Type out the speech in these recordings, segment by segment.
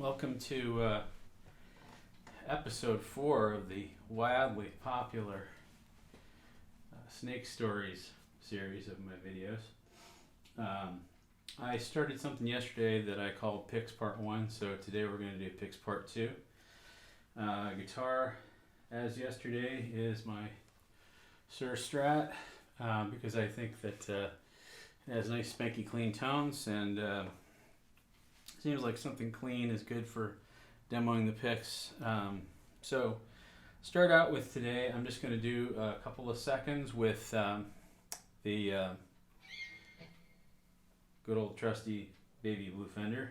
Welcome to episode 4 of the wildly popular Snakestories series of my videos. I started something yesterday that I called Picks Part 1, so today we're going to do Picks Part 2. Guitar, as yesterday, is my Sur Strat because I think that it has nice spanky clean tones, and seems like something clean is good for demoing the picks. So start out with today, I'm just going to do a couple of seconds with the good old trusty baby blue Fender.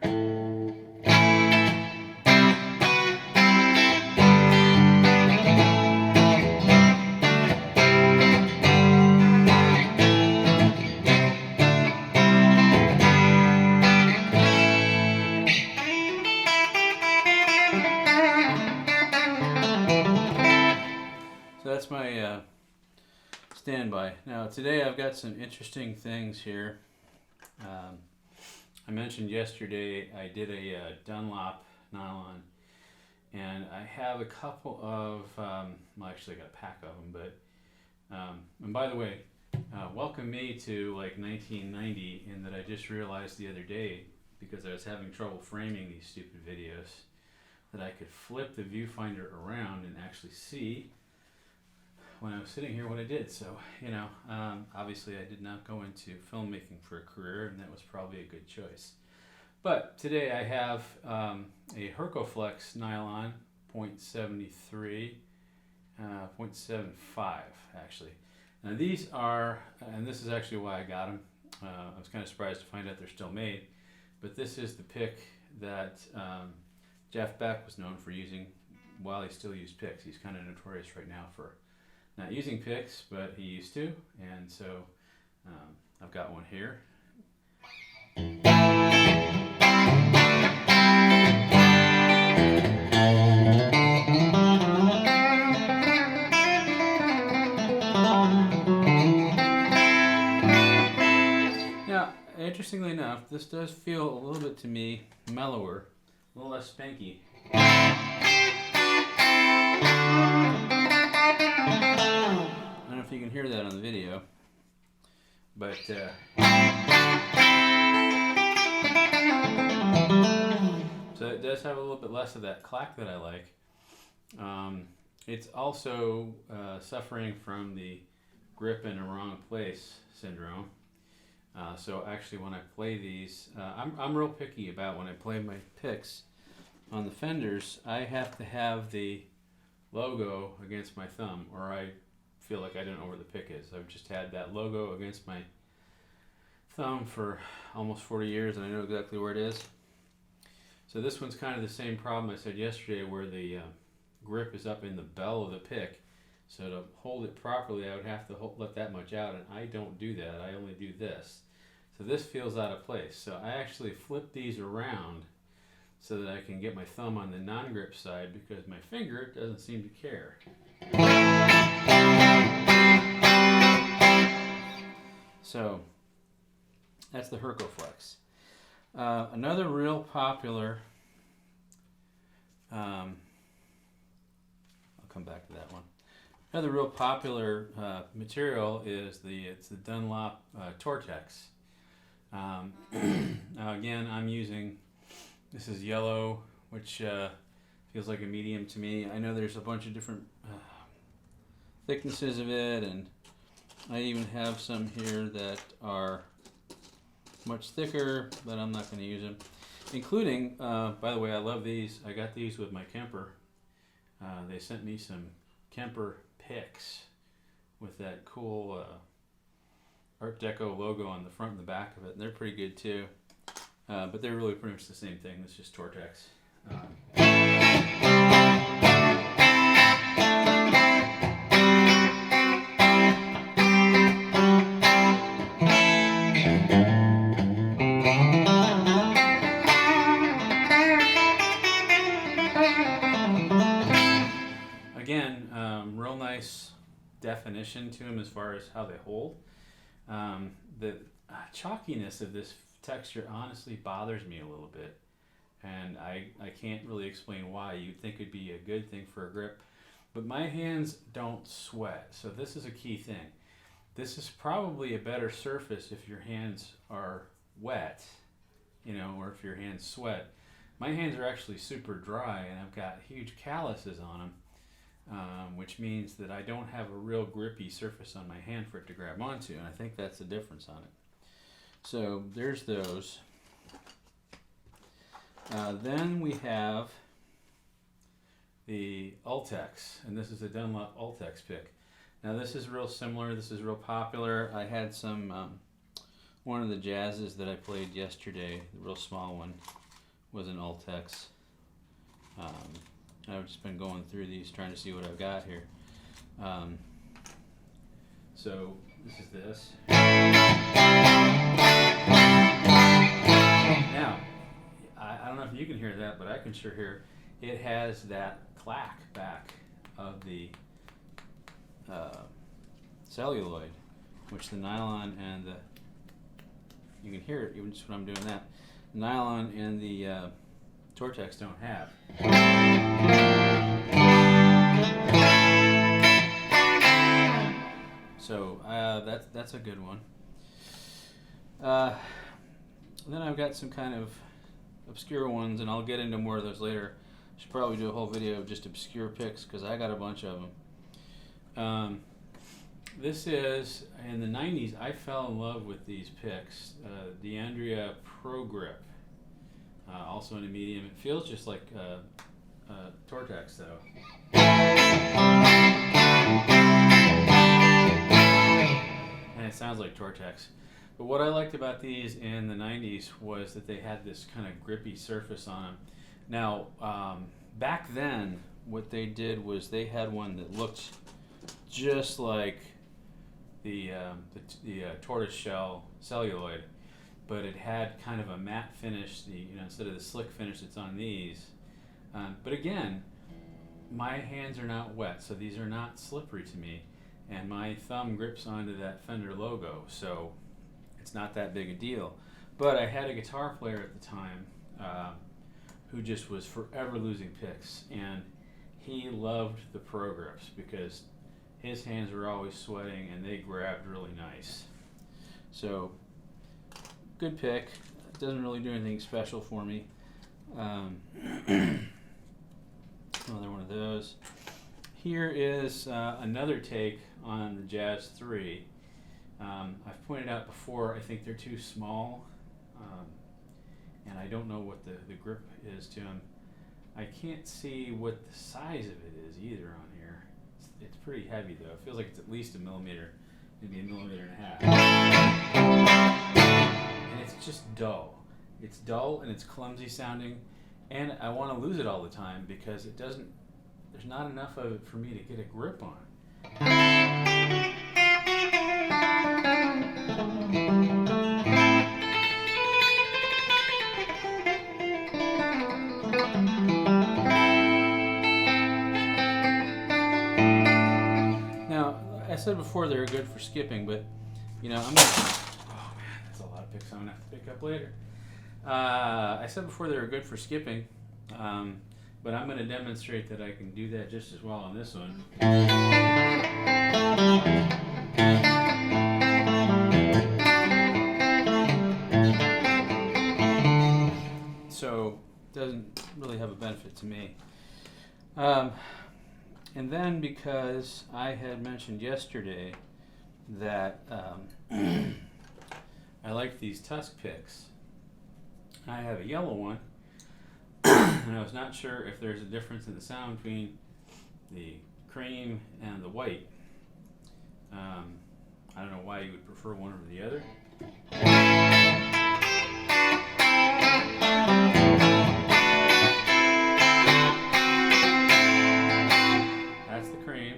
So that's my standby. Now today I've got some interesting things here. I mentioned yesterday I did a Dunlop Nylon, and I have a couple of, well actually I got a pack of them, but, and by the way, welcome me to like 1990, in that I just realized the other day, because I was having trouble framing these stupid videos, that I could flip the viewfinder around and actually see when I was sitting here what I did. So, you know, obviously I did not go into filmmaking for a career, and that was probably a good choice. But today I have a Herco Flex Nylon 0.73, 0.75 actually. Now these are, and this is actually why I got them. I was kind of surprised to find out they're still made, but this is the pick that Jeff Beck was known for using while he still used picks. He's kind of notorious right now for not using picks, but he used to, and so I've got one here. Now, interestingly enough, this does feel a little bit to me mellower, a little less spanky. I don't know if you can hear that on the video, but so it does have a little bit less of that clack that I like. It's also suffering from the grip in the wrong place syndrome. So actually when I play these, I'm real picky about when I play my picks on the Fenders. I have to have the logo against my thumb, or I feel like I don't know where the pick is. I've just had that logo against my thumb for almost 40 years, and I know exactly where it is. So this one's kind of the same problem I said yesterday, where the grip is up in the bell of the pick. So to hold it properly, I would have to let that much out, and I don't do that. I only do this. So this feels out of place. So I actually flip these around so that I can get my thumb on the non-grip side, because my finger doesn't seem to care. So that's the Herco Flex. Another real popular, I'll come back to that one. Another real popular material is it's the Dunlop Tortex. Now again, I'm using, this is yellow, which feels like a medium to me. I know there's a bunch of different thicknesses of it, and I even have some here that are much thicker, but I'm not going to use them. Including, by the way, I love these. I got these with my Kemper. They sent me some Kemper picks with that cool Art Deco logo on the front and the back of it, and they're pretty good too. But they're really pretty much the same thing. It's just Tortex. Again, real nice definition to them as far as how they hold. The chalkiness of this texture honestly bothers me a little bit. and I can't really explain why. You'd think it'd be a good thing for a grip, but my hands don't sweat, so this is a key thing. This is probably a better surface if your hands are wet, you know, or if your hands sweat. My hands are actually super dry, and I've got huge calluses on them, which means that I don't have a real grippy surface on my hand for it to grab onto, and I think that's the difference on it. So there's those. Then we have the Ultex, and this is a Dunlop Ultex pick. Now this is real similar, this is real popular. I had some, one of the jazzes that I played yesterday, the real small one, was an Ultex. I've just been going through these trying to see what I've got here. So this is this. Now, I don't know if you can hear that, but I can sure hear it has that clack back of the celluloid, which the nylon and the, you can hear it even just when I'm doing that, nylon and the Tortex don't have. So that's a good one. Then I've got some kind of obscure ones, and I'll get into more of those later. Should probably do a whole video of just obscure picks because I got a bunch of them. This is, in the 90s, I fell in love with these picks. The Andrea Pro Grip, also in a medium. It feels just like Tortex though. And it sounds like Tortex. But what I liked about these in the 90s was that they had this kind of grippy surface on them. Now, back then, what they did was they had one that looked just like the tortoiseshell celluloid, but it had kind of a matte finish, instead of the slick finish that's on these. But again, my hands are not wet, so these are not slippery to me, and my thumb grips onto that Fender logo, so it's not that big a deal. But I had a guitar player at the time who just was forever losing picks, and he loved the Pro Grips because his hands were always sweating and they grabbed really nice. So, good pick. It doesn't really do anything special for me. Another one of those. Here is another take on the Jazz 3. I've pointed out before, I think they're too small, and I don't know what the grip is to them. I can't see what the size of it is either on here. It's pretty heavy though. It feels like it's at least a millimeter, maybe a millimeter and a half. And it's just dull. It's dull and it's clumsy sounding, and I want to lose it all the time because it doesn't, there's not enough of it for me to get a grip on. Now, I said before they were good for skipping, but I'm gonna, oh man, that's a lot of picks I'm gonna have to pick up later. I said before they were good for skipping, but I'm gonna demonstrate that I can do that just as well on this one. So doesn't really have a benefit to me. And then because I had mentioned yesterday that I like these tusk picks, I have a yellow one, and I was not sure if there's a difference in the sound between the cream and the white. I don't know why you would prefer one over the other. That's the cream.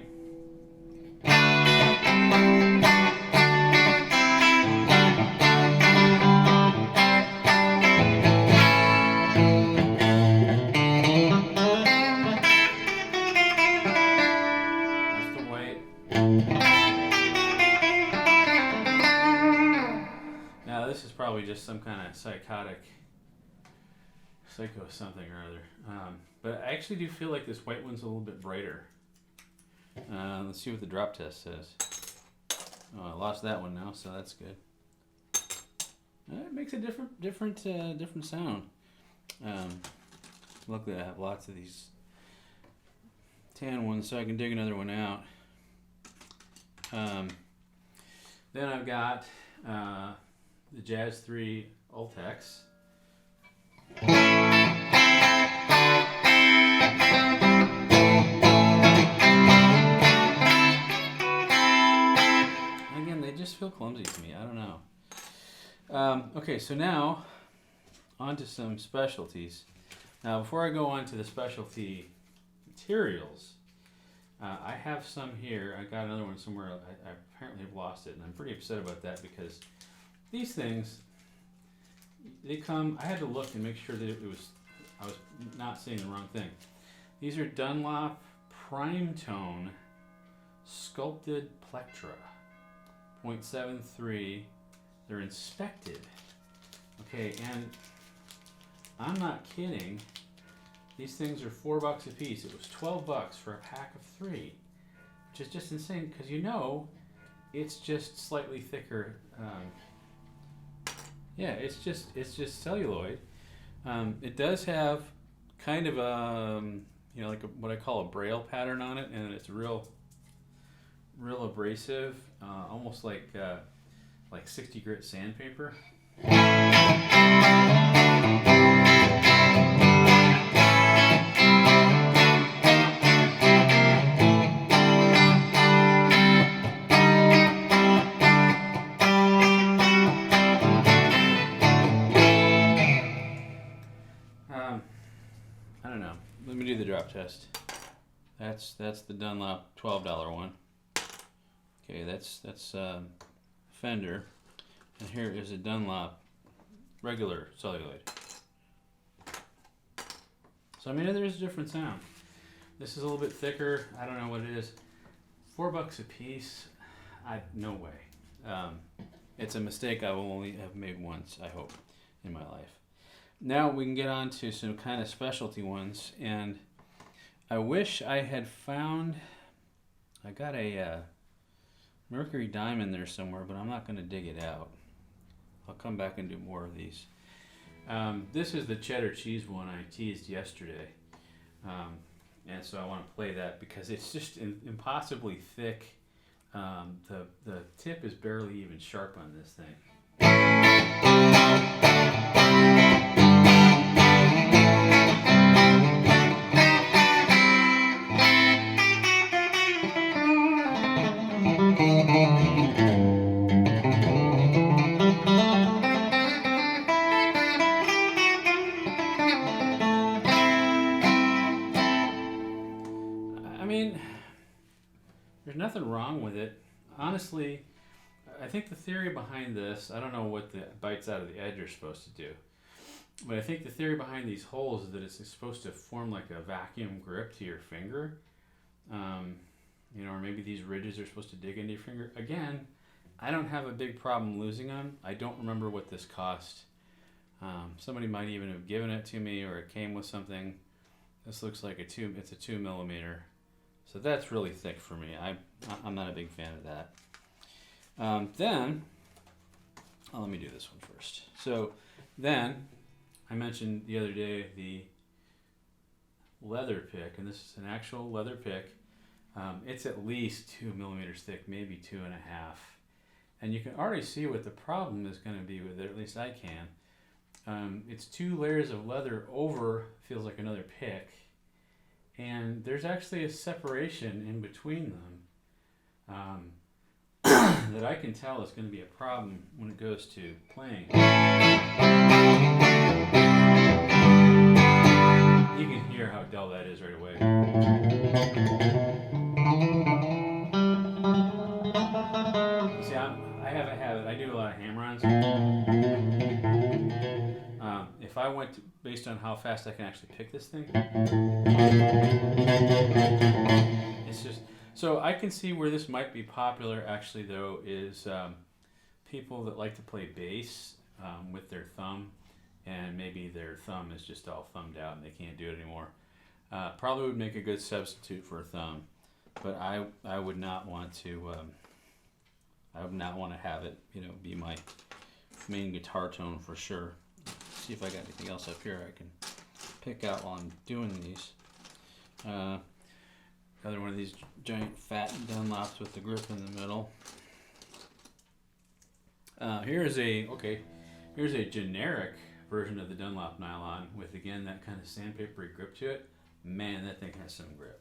That's the white. Now this is probably just some kind of psychotic Psycho something or other. But I actually do feel like this white one's a little bit brighter. Let's see what the drop test says. Oh, I lost that one now, so that's good. It makes a different sound. Luckily, I have lots of these tan ones, so I can dig another one out. Then I've got the Jazz 3 Ultex. Again, they just feel clumsy to me. I don't know. Okay, so now on to some specialties. Now, before I go on to the specialty materials, I have some here. I got another one somewhere. I apparently have lost it, and I'm pretty upset about that because these things, they come. I had to look and make sure that I was not saying the wrong thing. These are Dunlop Prime Tone Sculpted Plectra, 0.73. They're inspected. Okay, and I'm not kidding. These things are $4 a piece. It was $12 for a pack of 3, which is just insane because it's just slightly thicker. Yeah, it's just celluloid. It does have kind of like what I call a braille pattern on it, and it's real abrasive, almost like 60 grit sandpaper. I don't know. Let me do the drop test. That's the Dunlop $12 one. Okay, that's Fender, and here is a Dunlop regular celluloid. So I mean, there's a different sound. This is a little bit thicker. I don't know what it is. $4 a piece. No way. It's a mistake I will only have made once, I hope, in my life. Now we can get on to some kind of specialty ones, and I wish I had found. I got a Mercury Diamond there somewhere, but I'm not going to dig it out. I'll come back and do more of these. This is the cheddar cheese one I teased yesterday, and so I want to play that because it's just impossibly thick. The tip is barely even sharp on this thing. I mean, there's nothing wrong with it. Honestly, I think the theory behind this, I don't know what the bites out of the edge are supposed to do, but I think the theory behind these holes is that it's supposed to form like a vacuum grip to your finger. Or maybe these ridges are supposed to dig into your finger. Again, I don't have a big problem losing them. I don't remember what this cost. Somebody might even have given it to me, or it came with something. This looks like it's a 2 millimeter. So that's really thick for me. I'm not a big fan of that. Then, let me do this one first. So then, I mentioned the other day the leather pick, and this is an actual leather pick. It's at least 2 millimeters thick, maybe 2.5. And you can already see what the problem is going to be with it, at least I can. It's 2 layers of leather over, feels like another pick. And there's actually a separation in between them that I can tell is going to be a problem when it goes to playing. You can hear how dull that is right away. See, I have a habit. I do a lot of hammer-ons. If I went based on how fast I can actually pick this thing, it's just so I can see where this might be popular. Actually, though, is people that like to play bass with their thumb and maybe their thumb is just all thumbed out and they can't do it anymore. Probably would make a good substitute for a thumb, but I would not want to. I would not want to have it, be my main guitar tone for sure. Let's see if I got anything else up here I can pick out while I'm doing these. Another one of these giant fat Dunlops with the grip in the middle. Here's a generic version of the Dunlop Nylon with, again, that kind of sandpapery grip to it. Man, that thing has some grip.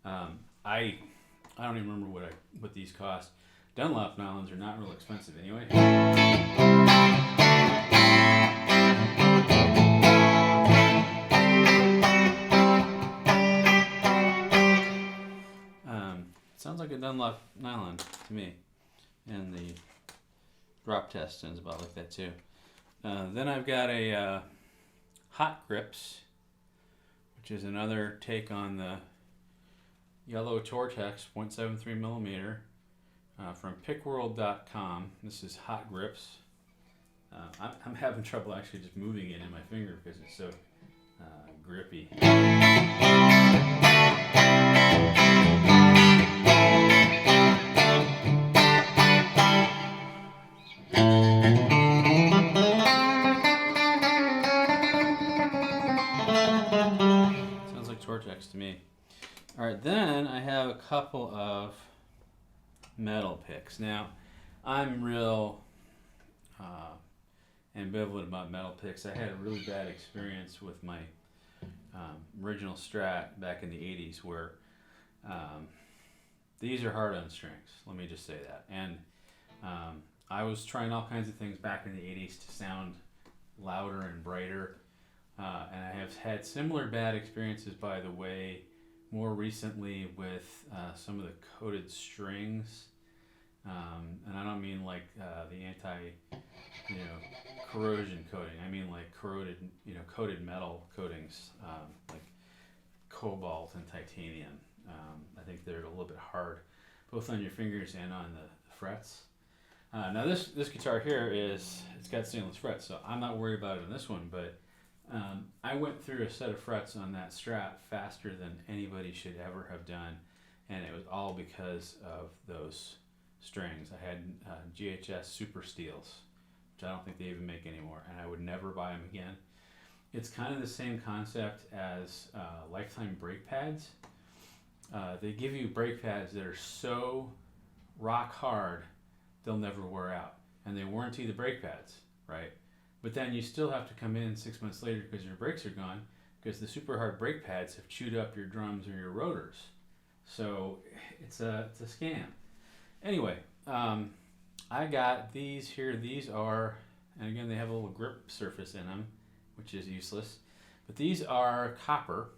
I don't even remember what these cost. Dunlop Nylons are not real expensive anyway. Sounds like a Dunlop Nylon to me. And the drop test sounds about like that too. Then I've got a Hot Grips, which is another take on the yellow Tortex 0.73 millimeter from pickworld.com. This is Hot Grips. I'm having trouble actually just moving it in my finger because it's so grippy. Sounds like Tortex to me. All right, then I have a couple of metal picks. Now, I'm real ambivalent about metal picks. I had a really bad experience with my original Strat back in the 80s where these are hard on strings. Let me just say that. And I was trying all kinds of things back in the 80s to sound louder and brighter. And I have had similar bad experiences, by the way, more recently with some of the coated strings. And I don't mean like the corrosion coating. I mean like coated metal coatings, like cobalt and titanium. I think they're a little bit hard, both on your fingers and on the frets. Now this guitar here it's got stainless frets, so I'm not worried about it on this one, but I went through a set of frets on that Strat faster than anybody should ever have done, and it was all because of those strings. I had GHS Super Steels, which I don't think they even make anymore, and I would never buy them again. It's kind of the same concept as Lifetime brake pads. They give you brake pads that are so rock hard they'll never wear out, and they warranty the brake pads, right? But then you still have to come in 6 months later because your brakes are gone, because the super hard brake pads have chewed up your drums or your rotors. So it's a scam. Anyway, I got these here. These are, and again, they have a little grip surface in them, which is useless. But these are copper,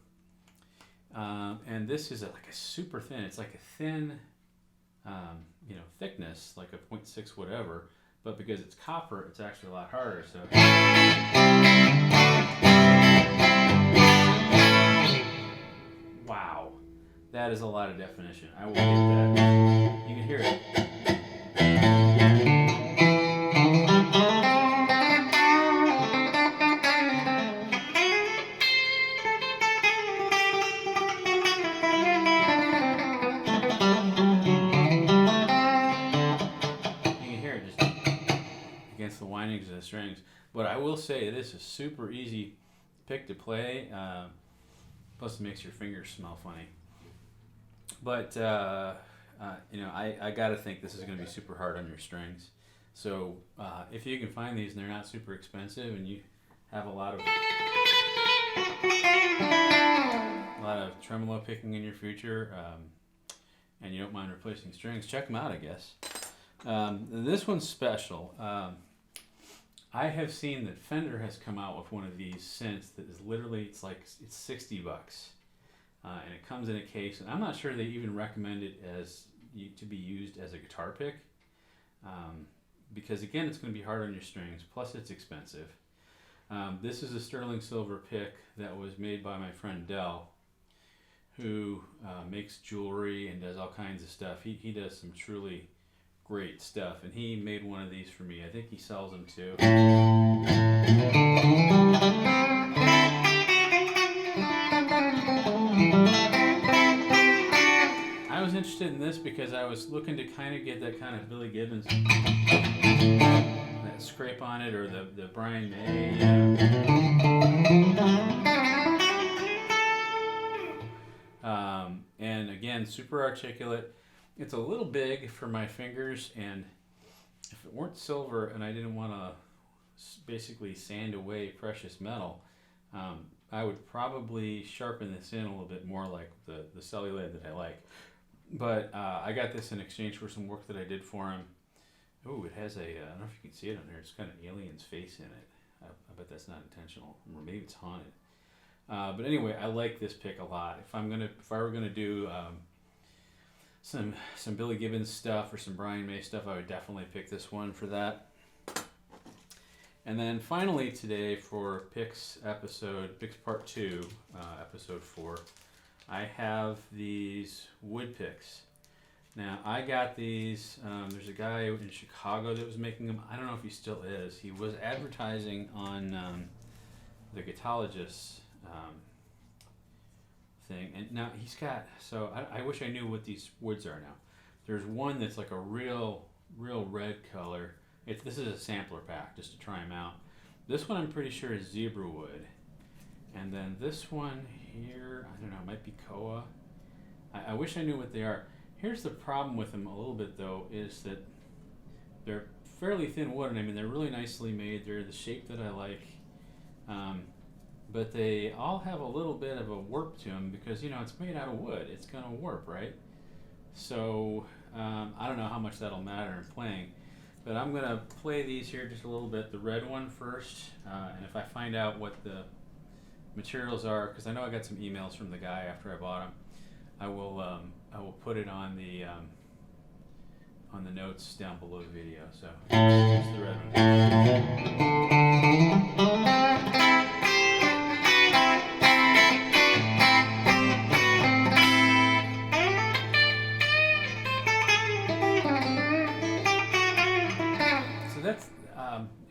and this is like a super thin. It's like a thin, thickness, like a 0.6 whatever. But because it's copper, it's actually a lot harder. So. Wow, that is a lot of definition. I will get that. You can hear it. The windings of the strings, but I will say this is super easy pick to play. Plus, it makes your fingers smell funny. But I gotta think this is going to be super hard on your strings. So if you can find these and they're not super expensive, and you have a lot of tremolo picking in your future, and you don't mind replacing strings, check them out, I guess. This one's special. I have seen that Fender has come out with one of these since that is literally, it's $60. And it comes in a case, and I'm not sure they even recommend it to be used as a guitar pick. Because again, it's going to be hard on your strings, plus it's expensive. This is a sterling silver pick that was made by my friend Dell, who makes jewelry and does all kinds of stuff. He does some truly great stuff. And he made one of these for me. I think he sells them too. I was interested in this because I was looking to kind of get that kind of Billy Gibbons, that scrape on it, or the Brian May. And again, super articulate. It's a little big for my fingers, and if it weren't silver and I didn't want to basically sand away precious metal, I would probably sharpen this in a little bit more like the Celluloid that I like. But I got this in exchange for some work that I did for him. Oh, it has I don't know if you can see it on there. It's got an alien's face in it. I bet that's not intentional, or maybe it's haunted. But anyway, I like this pick a lot. If I were gonna do some Billy Gibbons stuff or some Brian May stuff, I would definitely pick this one for that. And then finally today for Picks Part 2, Episode 4, I have these wood picks. Now, I got these, there's a guy in Chicago that was making them. I don't know if he still is. He was advertising on the Gitologist thing. And now he's got, so I wish I knew what these woods are now. There's one that's like a real red color. This is a sampler pack just to try them out. This one I'm pretty sure is zebra wood. And then this one here, I don't know, it might be koa. I wish I knew what they are. Here's the problem with them a little bit though, is that they're fairly thin wood, and I mean they're really nicely made. They're the shape that I like. But they all have a little bit of a warp to them because, you know, it's made out of wood. It's going to warp, right? So I don't know how much that'll matter in playing. But I'm going to play these here just a little bit. The red one first, and if I find out what the materials are, because I know I got some emails from the guy after I bought them, I will put it on the notes down below the video. So here's the red one.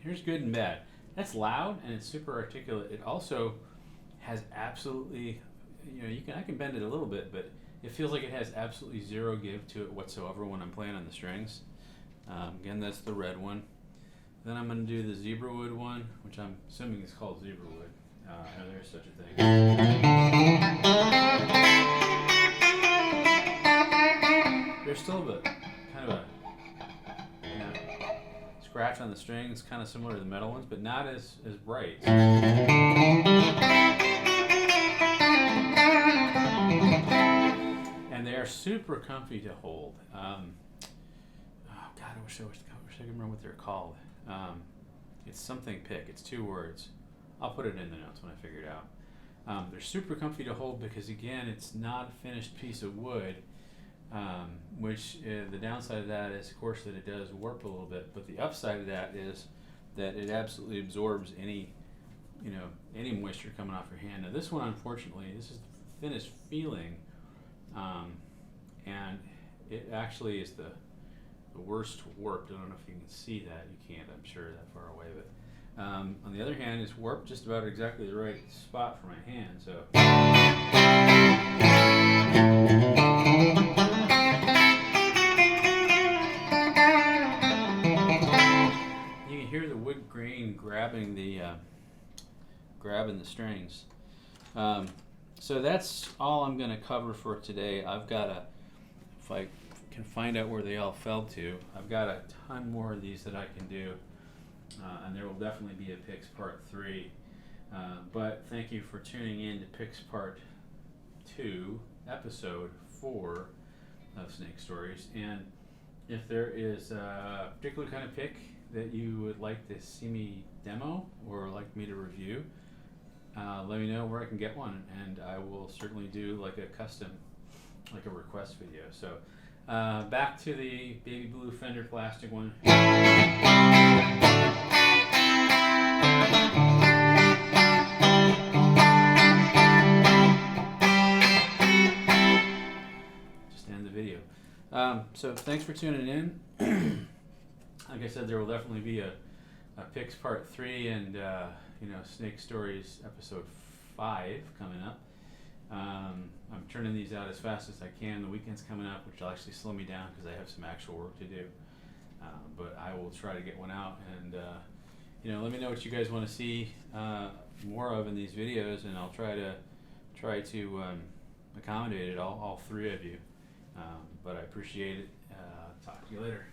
Here's good and bad. That's loud and it's super articulate. It also has absolutely, you know, I can bend it a little bit, but it feels like it has absolutely zero give to it whatsoever when I'm playing on the strings. Again, that's the red one. Then I'm going to do the zebra wood one, which I'm assuming is called zebra wood. There's such a thing. There's still kind of a scratch on the strings, kind of similar to the metal ones, but not as bright. And they are super comfy to hold. Oh God, I wish I could remember what they're called. It's something pick. It's 2 words. I'll put it in the notes when I figure it out. They're super comfy to hold because, again, it's not a finished piece of wood. Which the downside of that is, of course, that it does warp a little bit, but the upside of that is that it absolutely absorbs any moisture coming off your hand. Now this one, unfortunately, this is the thinnest feeling, and it actually is the worst warped. I don't know if you can see that. You can't, I'm sure, that far away, but on the other hand, it's warped just about exactly the right spot for my hand. So. Hear the wood grain grabbing the strings. So that's all I'm going to cover for today. I've got if I can find out where they all fell to, I've got a ton more of these that I can do, and there will definitely be a Picks Part 3. But thank you for tuning in to Picks Part 2, Episode 4 of Snakestories. And if there is a particular kind of pick that you would like to see me demo or like me to review, let me know where I can get one, and I will certainly do like a custom, like a request video. So back to the baby blue Fender plastic one. Just end the video. So thanks for tuning in. Like I said, there will definitely be a Picks Part 3 and Snake Stories Episode 5 coming up. I'm turning these out as fast as I can. The weekend's coming up, which will actually slow me down because I have some actual work to do. But I will try to get one out, and let me know what you guys want to see more of in these videos, and I'll try to accommodate it all three of you. But I appreciate it. Talk to you later.